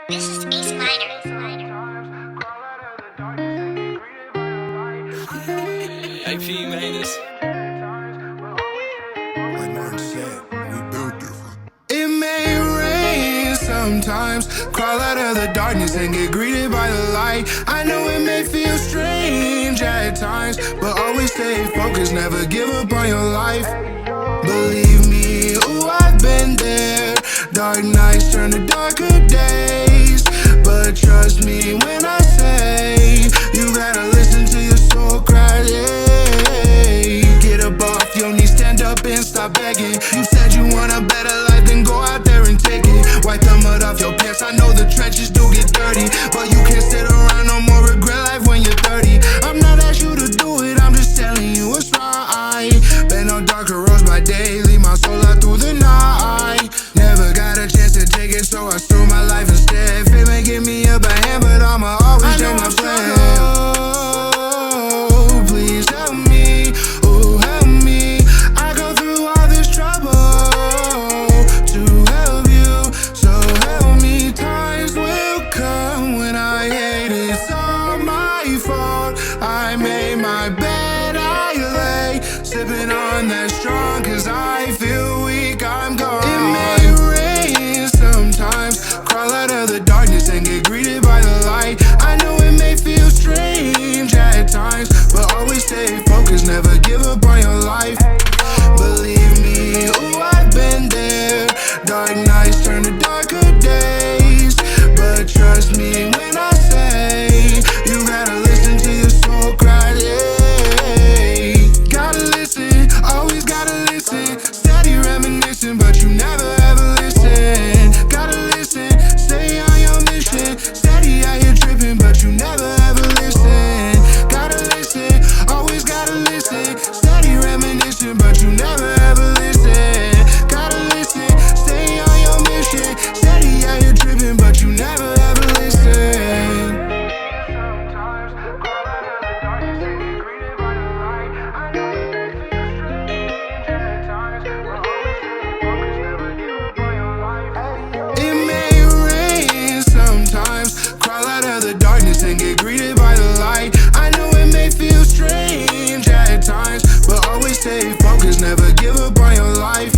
This is Ace Minor. AP made this. Like Martin said, we built different. It may rain sometimes, crawl out of the darkness and get greeted by the light. I know it may feel strange at times, but always stay focused, never give up on your life. Believe me, ooh, I've been there. Dark nights turn to darker days, but trust me when I say you gotta listen to your soul cry. Yeah. Get up off your knees, stand up and stop begging. You said you want a better life, then go out there and take it. Wipe the mud off your pants, I know the trenches do get dirty, but you can't sit around no more, regret life when you're 30. I'm not asking you to do it, I'm just telling you what's right. Been on darker roads by day, leave my soul out through the night. Never got a chance to take it, so I threw my life instead. Fame may give me up a hand, but I'ma always change my plan. Oh, please help me, oh help me. I go through all this trouble to help you, so help me. Times will come when I hate it, it's all my fault. I made my bed, I lay, sipping on that strong, cause I feel weak, I'm gone. It may rain sometimes, crawl out of the darkness and get greeted by the light. I know it may feel strange at times, but always stay focused, never give up on your life. Believe me, ooh, I've been there. Dark nights turn to darker days, but trust me when I say you gotta listen to your soul cry. Yeah. Gotta listen, always gotta listen. Steady reminiscing, but you never ever listen. Gotta listen, stay on your mission. Steady out here tripping, but you never ever listen. Gotta listen, always gotta listen. Steady reminiscing, but you never ever listen. Gotta listen, stay on your mission. Steady out here tripping, but you never ever listen. It may rain sometimes, crawl out of the darkness and get greeted by the light. I know it may feel strange at times, but always stay focused, never give up on your life.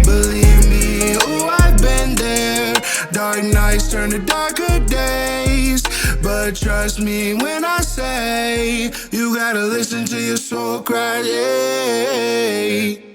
Believe me, ooh, I've been there. Dark nights turn to darker days, but trust me when I say you gotta listen to your soul cry. Yeah.